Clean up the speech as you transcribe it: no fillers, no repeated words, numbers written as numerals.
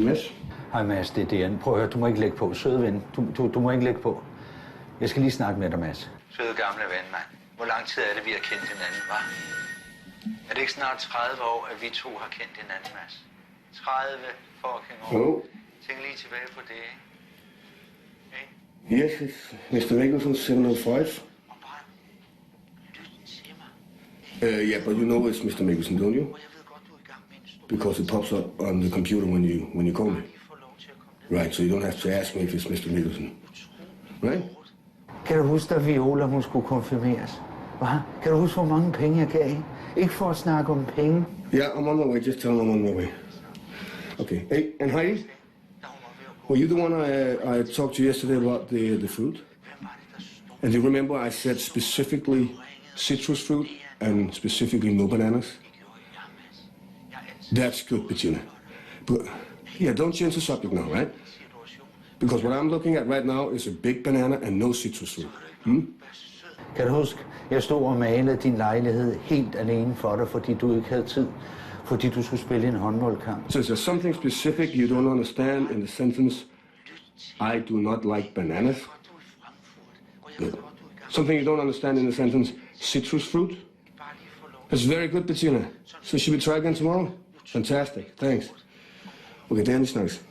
Mads? Hej Mads, det er Dian. Prøv at høre, du må ikke lægge på. Søde ven, du må ikke lægge på. Jeg skal lige snakke med dig, Mads. Søde gamle ven, mand. Hvor lang tid er det, vi har kendt hinanden, hva'? Er det ikke snart 30 år, at vi to har kendt hinanden, Mads? 30 fucking år. Hello? Tænk lige tilbage på det, ikke? Yes, it's Mr. Nicholson, 705. Yeah, but you know it's Mr. Nicholson, don't you? Because it pops up on the computer when you call me. Right, so you don't have to ask me if it's Mr. Nicholson. Right? Kan du huske, da Viola hun skulle konfirmeres? Hva? Kan du huske, hvor mange penge jeg gav? Ikke for at snakke om penge. Yeah, I'm on my way. Just tell them I'm on my way. Okay. Hey, and Heidi? Were you the one I talked to yesterday about the fruit? And you remember I said specifically citrus fruit and specifically no bananas? That's good, Bettina. But yeah, don't change the subject now, right? Because what I'm looking at right now is a big banana and no citrus fruit. Hmm? Kan du huske, jeg stod og malede din lejlighed helt alene for dig, fordi du ikke havde tid. Fordi du skulle spille en håndboldkamp. So is there something specific you don't understand in the sentence, I do not like bananas? Good. Something you don't understand in the sentence, citrus fruit? That's very good, Bettina. So should we try again tomorrow? Fantastic. Thanks. Okay, det er vi snakkes.